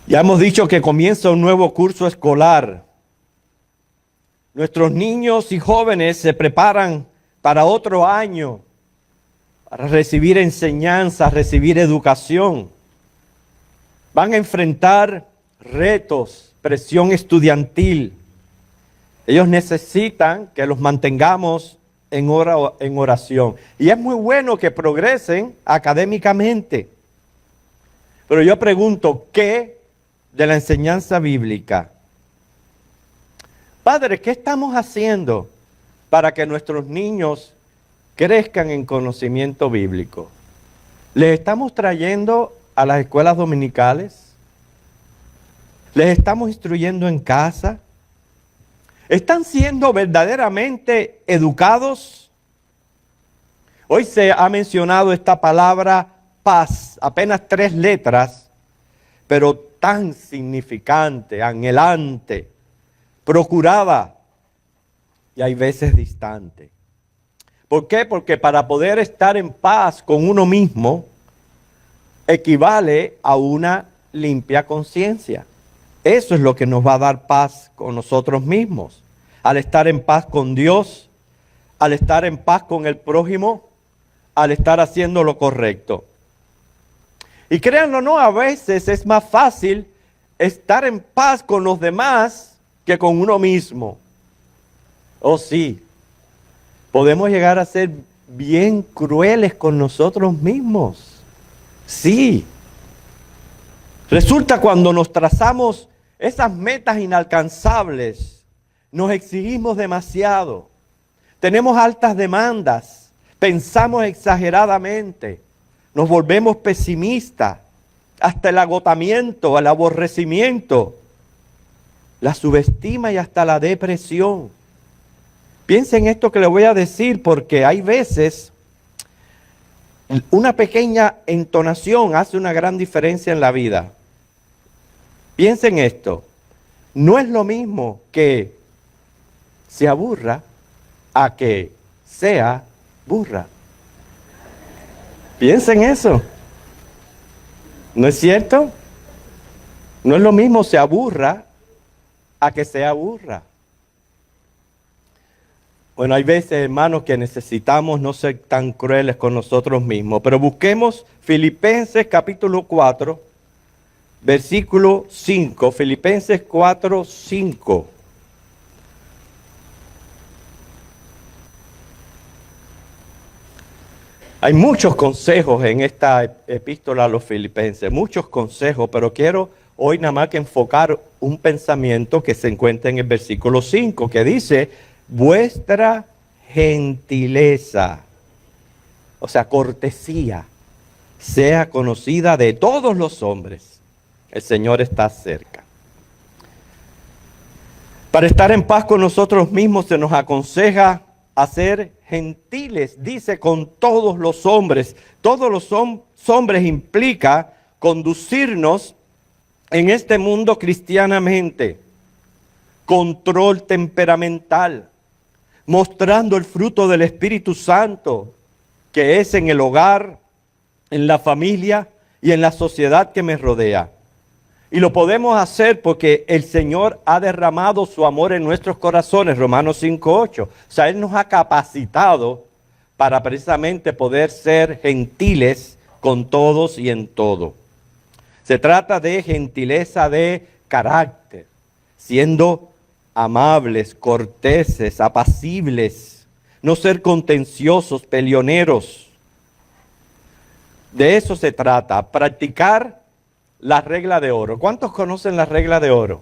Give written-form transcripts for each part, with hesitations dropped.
Ya hemos dicho que comienza un nuevo curso escolar. Nuestros niños y jóvenes se preparan para otro año, para recibir enseñanza, recibir educación. Van a enfrentar retos, presión estudiantil. Ellos necesitan que los mantengamos en oración. Y es muy bueno que progresen académicamente. Pero yo pregunto, ¿qué de la enseñanza bíblica? Padre, ¿qué estamos haciendo para que nuestros niños crezcan en conocimiento bíblico? ¿Les estamos trayendo a las escuelas dominicales? ¿Les estamos instruyendo en casa? ¿Están siendo verdaderamente educados? Hoy se ha mencionado esta palabra paz, apenas 3 letras, pero tan significante, anhelante, procurada y hay veces distante. ¿Por qué? Porque para poder estar en paz con uno mismo equivale a una limpia conciencia. Eso es lo que nos va a dar paz con nosotros mismos. Al estar en paz con Dios, al estar en paz con el prójimo, al estar haciendo lo correcto. Y créanlo o no, a veces es más fácil estar en paz con los demás que con uno mismo. Oh sí, podemos llegar a ser bien crueles con nosotros mismos. Sí. Resulta cuando nos trazamos esas metas inalcanzables, nos exigimos demasiado, tenemos altas demandas, pensamos exageradamente, nos volvemos pesimistas, hasta el agotamiento, el aborrecimiento, la subestima y hasta la depresión. Piensen esto que le voy a decir porque hay veces una pequeña entonación hace una gran diferencia en la vida. Piensen esto, no es lo mismo que se aburra a que sea burra. Piensen eso. ¿No es cierto? No es lo mismo se aburra a que sea burra. Bueno, hay veces, hermanos, que necesitamos no ser tan crueles con nosotros mismos, pero busquemos Filipenses capítulo 4, versículo 5, Filipenses 4, 5. Hay muchos consejos en esta epístola a los filipenses, muchos consejos, pero quiero hoy nada más que enfocar un pensamiento que se encuentra en el versículo 5, que dice, vuestra gentileza, o sea, cortesía, sea conocida de todos los hombres. El Señor está cerca. Para estar en paz con nosotros mismos se nos aconseja a ser gentiles, dice con todos los hombres. Todos los hombres implica conducirnos en este mundo cristianamente. Control temperamental, mostrando el fruto del Espíritu Santo, que es en el hogar, en la familia y en la sociedad que me rodea. Y lo podemos hacer porque el Señor ha derramado su amor en nuestros corazones, Romanos 5:8. O sea, Él nos ha capacitado para precisamente poder ser gentiles con todos y en todo. Se trata de gentileza de carácter, siendo amables, corteses, apacibles, no ser contenciosos, peleoneros. De eso se trata, practicar la regla de oro. ¿Cuántos conocen la regla de oro?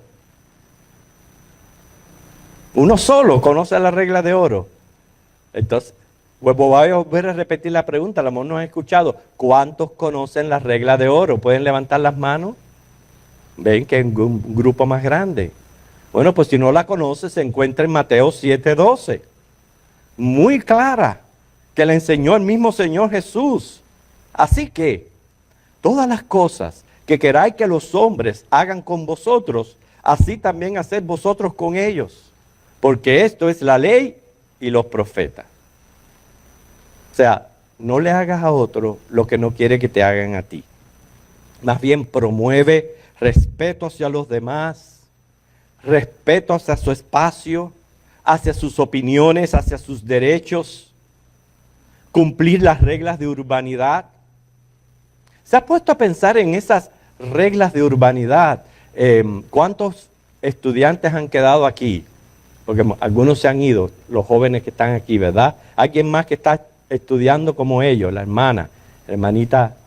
Uno solo conoce la regla de oro. Entonces, pues voy a volver a repetir la pregunta, a lo mejor no han escuchado. ¿Cuántos conocen la regla de oro? ¿Pueden levantar las manos? Ven que es un grupo más grande. Bueno, pues si no la conoce, se encuentra en Mateo 7:12. Muy clara, que la enseñó el mismo Señor Jesús. Así que, todas las cosas que queráis que los hombres hagan con vosotros, así también haced vosotros con ellos. Porque esto es la ley y los profetas. O sea, no le hagas a otro lo que no quiere que te hagan a ti. Más bien promueve respeto hacia los demás, respeto hacia su espacio, hacia sus opiniones, hacia sus derechos, cumplir las reglas de urbanidad. ¿Se ha puesto a pensar en esas reglas de urbanidad? ¿Cuántos estudiantes han quedado aquí? Porque algunos se han ido, los jóvenes que están aquí, ¿verdad? ¿Alguien más que está estudiando como ellos? La hermanita.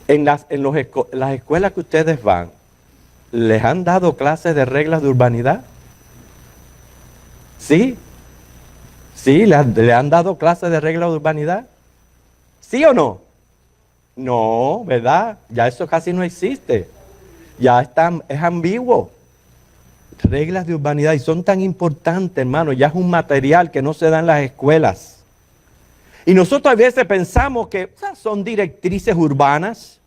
En las escuelas que ustedes van, ¿les han dado clases de reglas de urbanidad? ¿Sí? ¿Sí? ¿Le han dado clases de reglas de urbanidad? ¿Sí o no? No, ¿verdad? Ya eso casi no existe. Ya es ambiguo. Reglas de urbanidad, y son tan importantes, hermano, ya es un material que no se da en las escuelas. Y nosotros a veces pensamos que son directrices urbanas,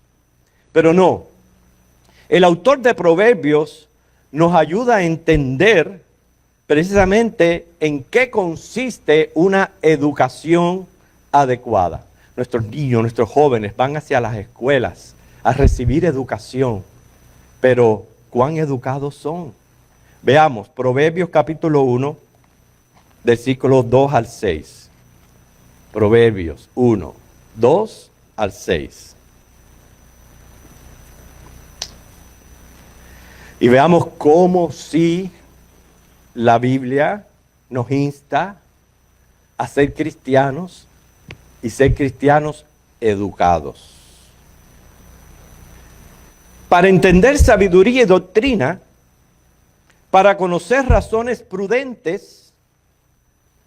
pero no. El autor de Proverbios nos ayuda a entender precisamente en qué consiste una educación adecuada. Nuestros niños, nuestros jóvenes van hacia las escuelas a recibir educación, pero ¿cuán educados son? Veamos, Proverbios capítulo 1, versículos 2 al 6. Proverbios 1, 2 al 6. Y veamos cómo sí la Biblia nos insta a ser cristianos y ser cristianos educados. Para entender sabiduría y doctrina, para conocer razones prudentes,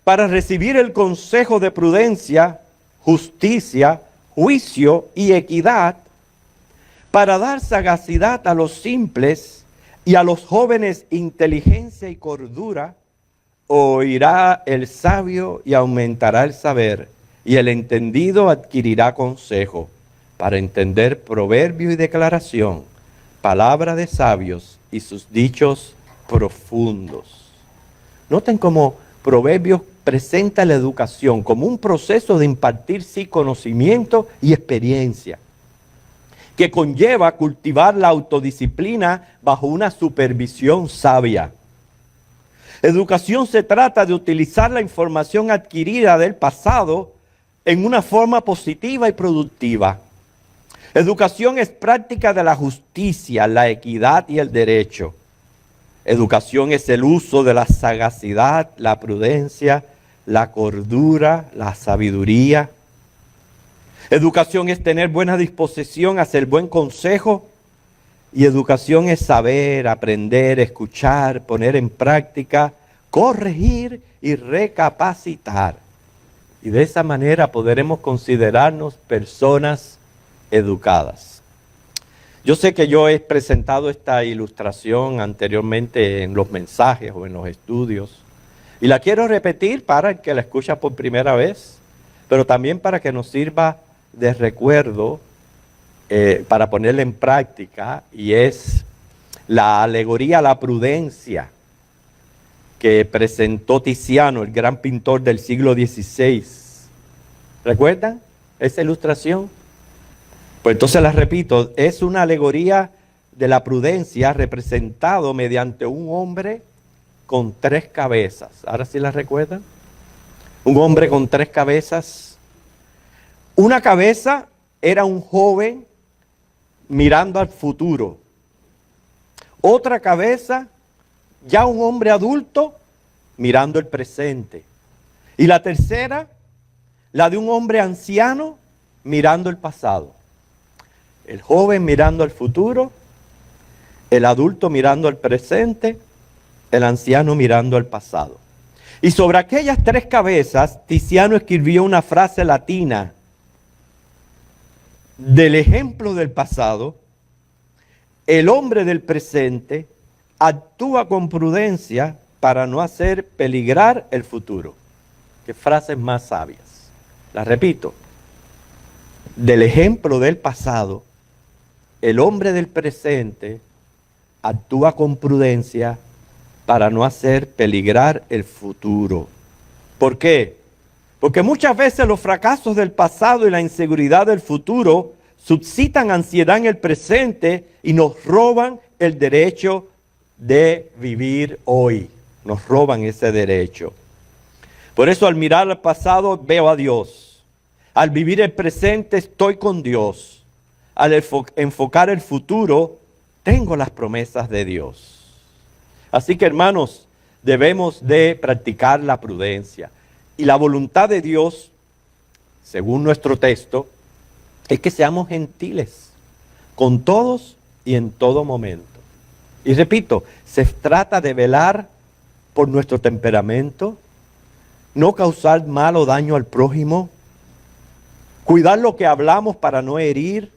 para recibir el consejo de prudencia, justicia, juicio y equidad, para dar sagacidad a los simples y a los jóvenes inteligencia y cordura, oirá el sabio y aumentará el saber, y el entendido adquirirá consejo, para entender proverbio y declaración, palabra de sabios y sus dichos profundos. Noten cómo Proverbios presenta la educación como un proceso de impartir sí conocimiento y experiencia, que conlleva cultivar la autodisciplina bajo una supervisión sabia. Educación se trata de utilizar la información adquirida del pasado en una forma positiva y productiva. Educación es práctica de la justicia, la equidad y el derecho. Educación es el uso de la sagacidad, la prudencia, la cordura, la sabiduría. Educación es tener buena disposición, hacer buen consejo. Y educación es saber, aprender, escuchar, poner en práctica, corregir y recapacitar. Y de esa manera podremos considerarnos personas educadas. Yo sé que yo he presentado esta ilustración anteriormente en los mensajes o en los estudios, y la quiero repetir para el que la escucha por primera vez, pero también para que nos sirva de recuerdo para ponerla en práctica, y es la alegoría a la prudencia que presentó Tiziano, el gran pintor del siglo XVI. ¿Recuerdan esa ilustración? Pues entonces la repito, es una alegoría de la prudencia representado mediante un hombre con 3 cabezas. ¿Ahora sí la recuerdan? Un hombre con 3 cabezas. Una cabeza era un joven mirando al futuro. Otra cabeza, ya un hombre adulto mirando el presente. Y la tercera, la de un hombre anciano mirando el pasado. El joven mirando al futuro, el adulto mirando al presente, el anciano mirando al pasado. Y sobre aquellas 3 cabezas, Tiziano escribió una frase latina: del ejemplo del pasado, el hombre del presente actúa con prudencia para no hacer peligrar el futuro. Qué frases más sabias. Las repito. Del ejemplo del pasado, el hombre del presente actúa con prudencia para no hacer peligrar el futuro. ¿Por qué? Porque muchas veces los fracasos del pasado y la inseguridad del futuro suscitan ansiedad en el presente y nos roban el derecho de vivir hoy. Nos roban ese derecho. Por eso al mirar al pasado veo a Dios. Al vivir el presente estoy con Dios. Al enfocar el futuro tengo las promesas de Dios. Así que hermanos, debemos de practicar la prudencia. Y la voluntad de Dios, según nuestro texto, es que seamos gentiles con todos y en todo momento. Y repito, se trata de velar por nuestro temperamento, no causar mal o daño al prójimo, cuidar lo que hablamos para no herir,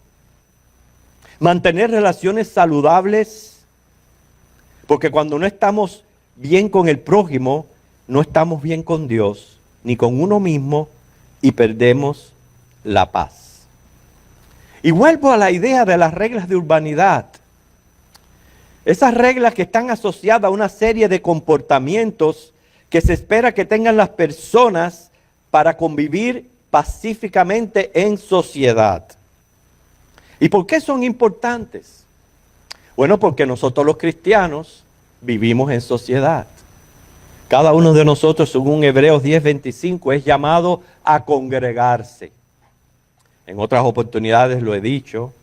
mantener relaciones saludables, porque cuando no estamos bien con el prójimo, no estamos bien con Dios, ni con uno mismo, y perdemos la paz. Y vuelvo a la idea de las reglas de urbanidad. Esas reglas que están asociadas a una serie de comportamientos que se espera que tengan las personas para convivir pacíficamente en sociedad. ¿Y por qué son importantes? Bueno, porque nosotros los cristianos vivimos en sociedad. Cada uno de nosotros, según Hebreos 10:25, es llamado a congregarse. En otras oportunidades lo he dicho.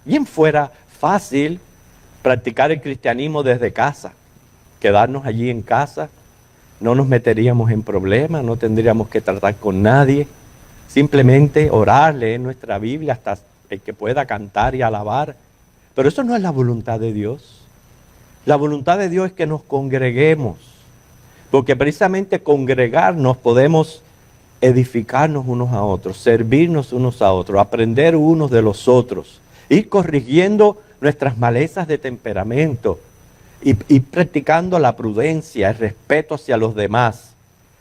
Bien fuera fácil practicar el cristianismo desde casa, quedarnos allí en casa, no nos meteríamos en problemas, no tendríamos que tratar con nadie, simplemente orar, leer nuestra Biblia hasta el que pueda cantar y alabar. Pero eso no es la voluntad de Dios. La voluntad de Dios es que nos congreguemos, porque precisamente congregarnos podemos edificarnos unos a otros, servirnos unos a otros, aprender unos de los otros, ir corrigiendo nuestras malezas de temperamento y practicando la prudencia, el respeto hacia los demás.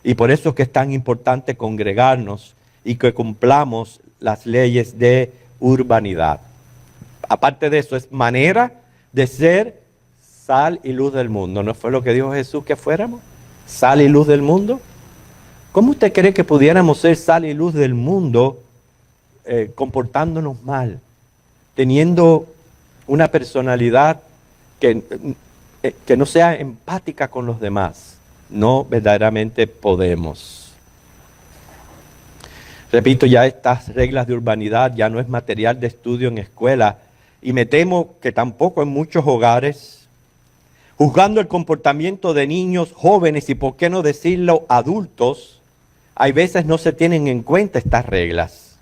Y por eso es que es tan importante congregarnos y que cumplamos las leyes de urbanidad. Aparte de eso, es manera de ser sal y luz del mundo. ¿No fue lo que dijo Jesús que fuéramos? Sal y luz del mundo. ¿Cómo usted cree que pudiéramos ser sal y luz del mundo comportándonos mal, teniendo una personalidad que no sea empática con los demás? No, verdaderamente podemos. Repito, ya estas reglas de urbanidad ya no es material de estudio en escuela, y me temo que tampoco en muchos hogares, juzgando el comportamiento de niños, jóvenes y por qué no decirlo adultos, hay veces no se tienen en cuenta estas reglas.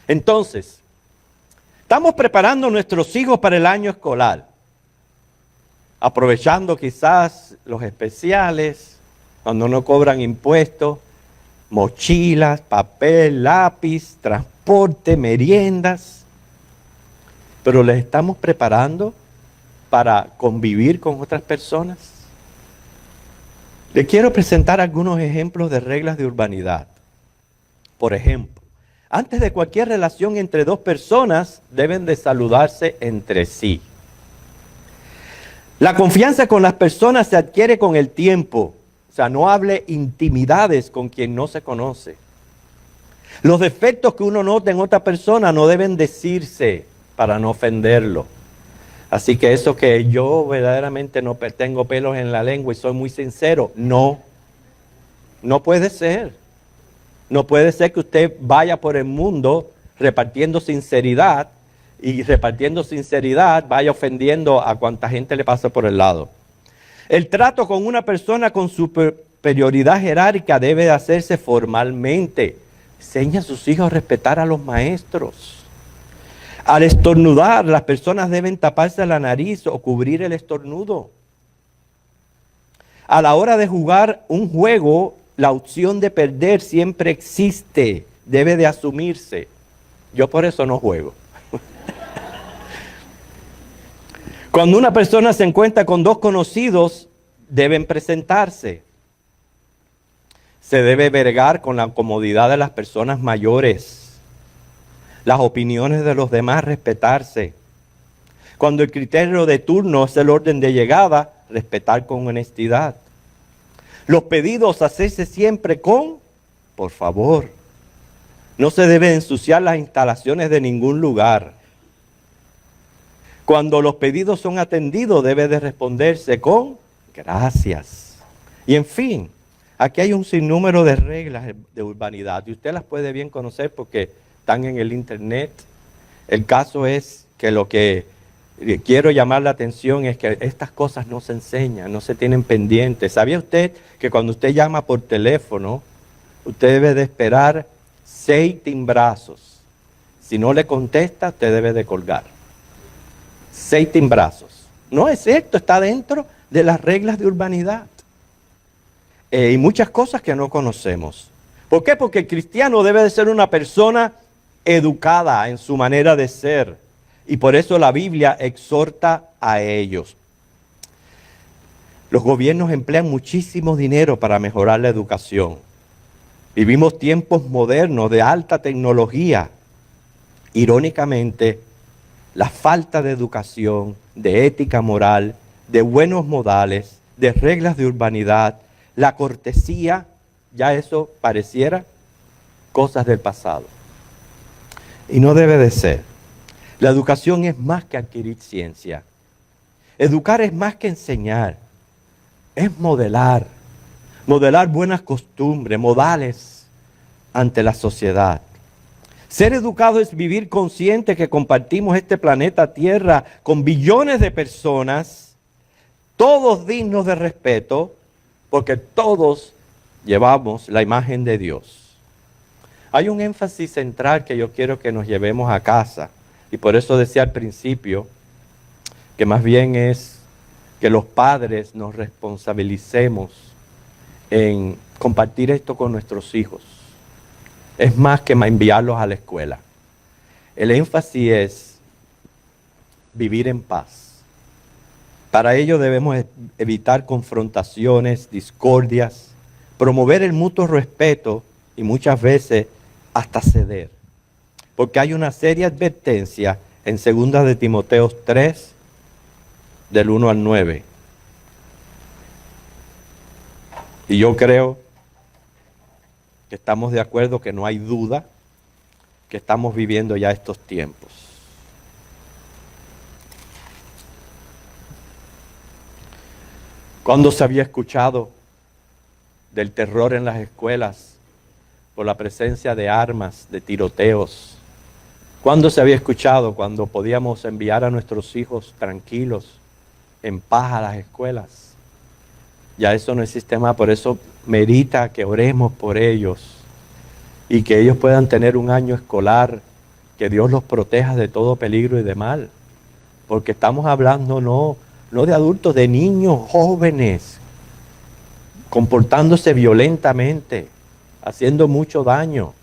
Entonces, estamos preparando a nuestros hijos para el año escolar, aprovechando quizás los especiales, cuando no cobran impuestos, mochilas, papel, lápiz, transporte, meriendas. Pero les estamos preparando para convivir con otras personas. Les quiero presentar algunos ejemplos de reglas de urbanidad. Por ejemplo, antes de cualquier relación entre dos personas, deben de saludarse entre sí. La confianza con las personas se adquiere con el tiempo. O sea, no hable intimidades con quien no se conoce. Los defectos que uno nota en otra persona no deben decirse para no ofenderlo. Así que eso que yo verdaderamente no tengo pelos en la lengua y soy muy sincero, no puede ser. No puede ser que usted vaya por el mundo repartiendo sinceridad y repartiendo sinceridad vaya ofendiendo a cuanta gente le pasa por el lado. El trato con una persona con superioridad jerárquica debe de hacerse formalmente. Enseña a sus hijos a respetar a los maestros. Al estornudar, las personas deben taparse la nariz o cubrir el estornudo. A la hora de jugar un juego, la opción de perder siempre existe, debe de asumirse. Yo por eso no juego. Cuando una persona se encuentra con dos conocidos, deben presentarse. Se debe vergar con la comodidad de las personas mayores. Las opiniones de los demás respetarse. Cuando el criterio de turno es el orden de llegada, respetar con honestidad. Los pedidos hacerse siempre con, por favor. No se deben ensuciar las instalaciones de ningún lugar. Cuando los pedidos son atendidos, debe de responderse con gracias. Y en fin, aquí hay un sinnúmero de reglas de urbanidad y usted las puede bien conocer porque están en el internet. El caso es que lo que quiero llamar la atención es que estas cosas no se enseñan, no se tienen pendientes. ¿Sabía usted que cuando usted llama por teléfono, usted debe de esperar 6 timbrazos? Si no le contesta, usted debe de colgar. 6 timbrazos. No es esto, está dentro de las reglas de urbanidad. Y muchas cosas que no conocemos. ¿Por qué? Porque el cristiano debe de ser una persona educada en su manera de ser. Y por eso la Biblia exhorta a ellos. Los gobiernos emplean muchísimo dinero para mejorar la educación. Vivimos tiempos modernos de alta tecnología. Irónicamente, la falta de educación, de ética moral, de buenos modales, de reglas de urbanidad, la cortesía, ya eso pareciera cosas del pasado. Y no debe de ser. La educación es más que adquirir ciencia. Educar es más que enseñar. Es modelar. Modelar buenas costumbres, modales ante la sociedad. Ser educado es vivir consciente que compartimos este planeta Tierra con billones de personas, todos dignos de respeto, porque todos llevamos la imagen de Dios. Hay un énfasis central que yo quiero que nos llevemos a casa, y por eso decía al principio que más bien es que los padres nos responsabilicemos en compartir esto con nuestros hijos. Es más que enviarlos a la escuela. El énfasis es vivir en paz. Para ello debemos evitar confrontaciones, discordias, promover el mutuo respeto y muchas veces hasta ceder. Porque hay una seria advertencia en 2 de Timoteo 3, del 1 al 9. Y yo creo que estamos de acuerdo, que no hay duda que estamos viviendo ya estos tiempos. ¿Cuándo se había escuchado del terror en las escuelas por la presencia de armas, de tiroteos? ¿Cuándo se había escuchado cuando podíamos enviar a nuestros hijos tranquilos, en paz a las escuelas? Ya eso no existe más, por eso merita que oremos por ellos y que ellos puedan tener un año escolar, que Dios los proteja de todo peligro y de mal. Porque estamos hablando no de adultos, de niños jóvenes, comportándose violentamente, haciendo mucho daño.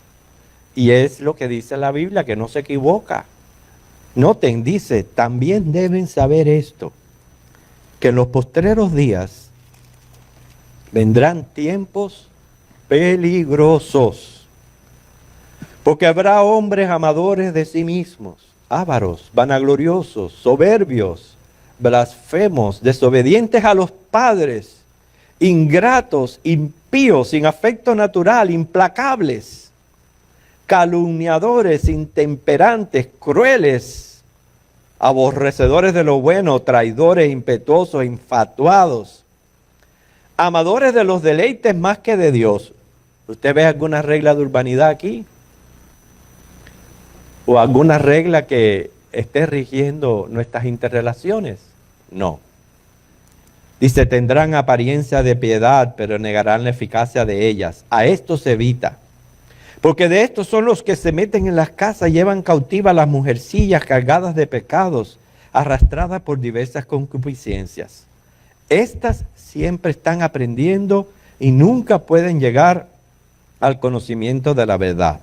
Y es lo que dice la Biblia, que no se equivoca. Noten, dice, también deben saber esto, que en los postreros días vendrán tiempos peligrosos, porque habrá hombres amadores de sí mismos, ávaros, vanagloriosos, soberbios, blasfemos, desobedientes a los padres, ingratos, impíos, sin afecto natural, implacables, calumniadores, intemperantes, crueles, aborrecedores de lo bueno, traidores, impetuosos, infatuados, amadores de los deleites más que de Dios. ¿Usted ve alguna regla de urbanidad aquí? ¿O alguna regla que esté rigiendo nuestras interrelaciones? No. Dice, tendrán apariencia de piedad, pero negarán la eficacia de ellas. A esto se evita. Porque de estos son los que se meten en las casas y llevan cautivas las mujercillas cargadas de pecados, arrastradas por diversas concupiscencias. Estas siempre están aprendiendo y nunca pueden llegar al conocimiento de la verdad.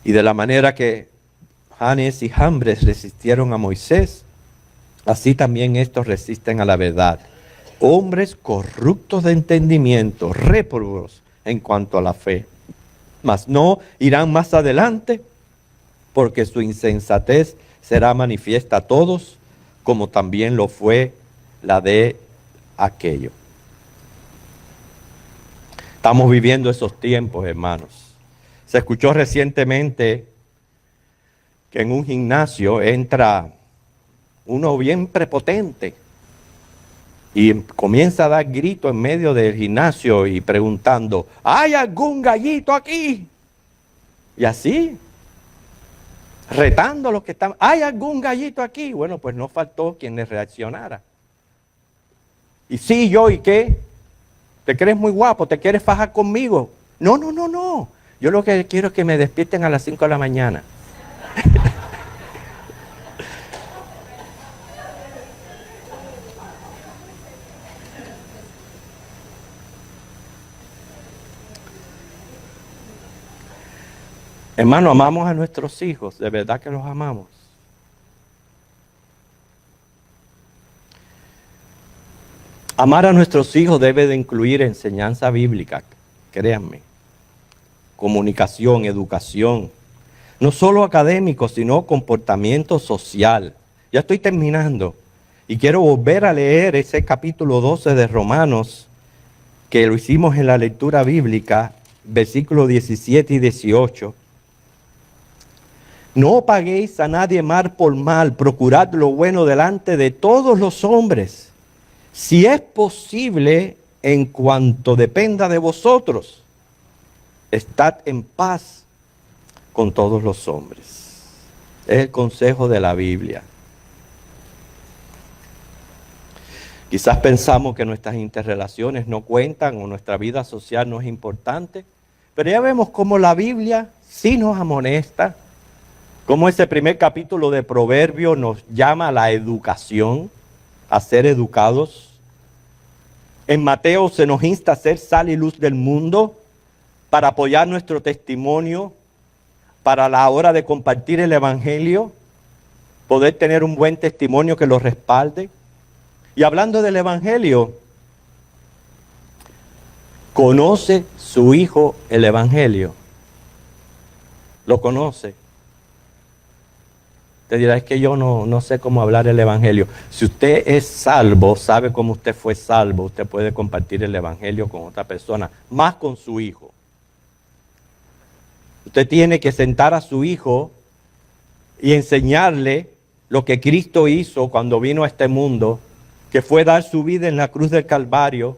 Y de la manera que Janes y Jambres resistieron a Moisés, así también estos resisten a la verdad. Hombres corruptos de entendimiento, réprobos en cuanto a la fe. Mas no irán más adelante, porque su insensatez será manifiesta a todos, como también lo fue la de aquello. Estamos viviendo esos tiempos, hermanos. Se escuchó recientemente que en un gimnasio entra uno bien prepotente y comienza a dar gritos en medio del gimnasio y preguntando, ¿hay algún gallito aquí? Y así, retando a los que están, ¿hay algún gallito aquí? Bueno, pues no faltó quien le reaccionara. Y sí, yo, ¿y qué? ¿Te crees muy guapo? ¿Te quieres fajar conmigo? No, no, no, no. Yo lo que quiero es que me despierten a las 5 de la mañana. Hermano, amamos a nuestros hijos, de verdad que los amamos. Amar a nuestros hijos debe de incluir enseñanza bíblica, créanme. Comunicación, educación, no solo académico, sino comportamiento social. Ya estoy terminando y quiero volver a leer ese capítulo 12 de Romanos, que lo hicimos en la lectura bíblica, versículos 17 y 18. No paguéis a nadie mal por mal, procurad lo bueno delante de todos los hombres, si es posible, en cuanto dependa de vosotros. Estad en paz con todos los hombres. Es el consejo de la Biblia. Quizás pensamos que nuestras interrelaciones no cuentan o nuestra vida social no es importante, pero ya vemos cómo la Biblia sí nos amonesta, cómo ese primer capítulo de Proverbios nos llama a la educación, a ser educados. En Mateo se nos insta a ser sal y luz del mundo, para apoyar nuestro testimonio, para la hora de compartir el Evangelio, poder tener un buen testimonio que lo respalde. Y hablando del Evangelio, ¿conoce su hijo el Evangelio? ¿Lo conoce? Te dirá, es que yo no sé cómo hablar el Evangelio. Si usted es salvo, sabe cómo usted fue salvo, usted puede compartir el Evangelio con otra persona, más con su hijo. Usted tiene que sentar a su hijo y enseñarle lo que Cristo hizo cuando vino a este mundo, que fue dar su vida en la cruz del Calvario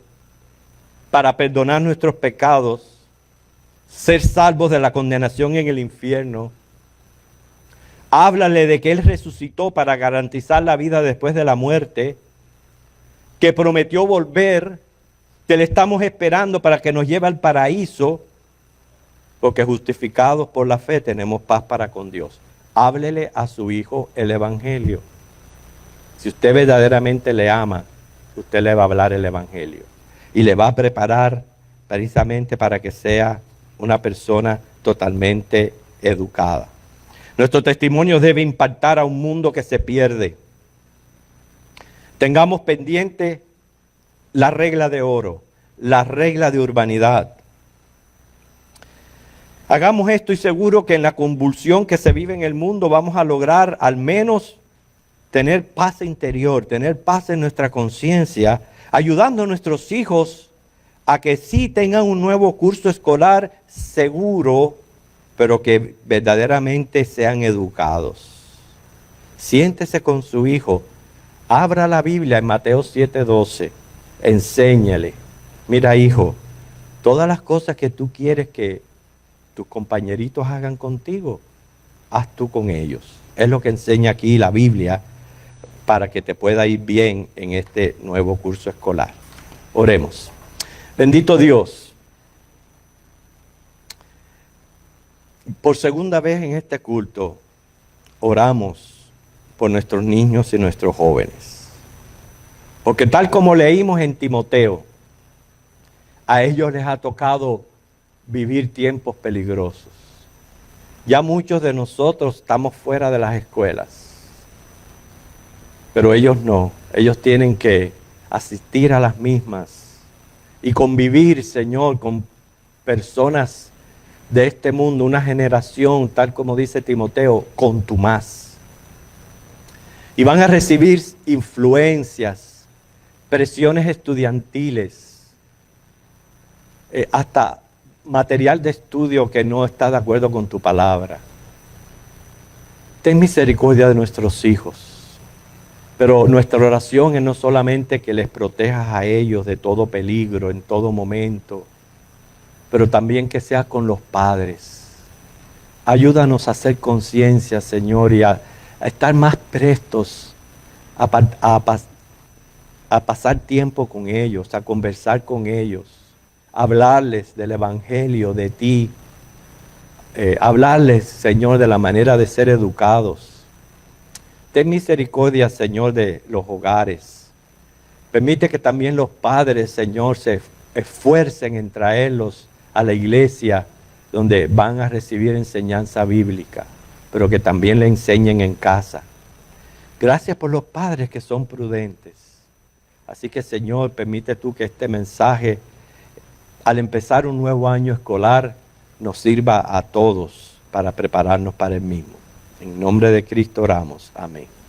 para perdonar nuestros pecados, ser salvos de la condenación en el infierno. Háblale de que Él resucitó para garantizar la vida después de la muerte, que prometió volver, que le estamos esperando para que nos lleve al paraíso, porque justificados por la fe tenemos paz para con Dios. Háblele a su hijo el Evangelio. Si usted verdaderamente le ama, usted le va a hablar el Evangelio y le va a preparar precisamente para que sea una persona totalmente educada. Nuestro testimonio debe impactar a un mundo que se pierde. Tengamos pendiente la regla de oro, la regla de urbanidad. Hagamos esto y seguro que en la convulsión que se vive en el mundo vamos a lograr al menos tener paz interior, tener paz en nuestra conciencia, ayudando a nuestros hijos a que sí tengan un nuevo curso escolar seguro, pero que verdaderamente sean educados. Siéntese con su hijo, abra la Biblia en Mateo 7:12, enséñale. Mira, hijo, todas las cosas que tú quieres que tus compañeritos hagan contigo, haz tú con ellos. Es lo que enseña aquí la Biblia para que te pueda ir bien en este nuevo curso escolar. Oremos. Bendito Dios. Por segunda vez en este culto, oramos por nuestros niños y nuestros jóvenes. Porque tal como leímos en Timoteo, a ellos les ha tocado vivir tiempos peligrosos. Ya muchos de nosotros estamos fuera de las escuelas, pero ellos no. Ellos tienen que asistir a las mismas y convivir, Señor, con personas de este mundo, una generación, tal como dice Timoteo, contumaz. Y van a recibir influencias, presiones estudiantiles, hasta material de estudio que no está de acuerdo con tu palabra. Ten misericordia de nuestros hijos. Pero nuestra oración es no solamente que les protejas a ellos de todo peligro en todo momento, pero también que seas con los padres. Ayúdanos a hacer conciencia, Señor, y a estar más prestos a pasar tiempo con ellos, a conversar con ellos, a hablarles del Evangelio, de ti, hablarles, Señor, de la manera de ser educados. Ten misericordia, Señor, de los hogares. Permite que también los padres, Señor, se esfuercen en traerlos a la iglesia donde van a recibir enseñanza bíblica, pero que también le enseñen en casa. Gracias por los padres que son prudentes. Así que, Señor, permite tú que este mensaje, al empezar un nuevo año escolar, nos sirva a todos para prepararnos para el mismo. En nombre de Cristo oramos. Amén.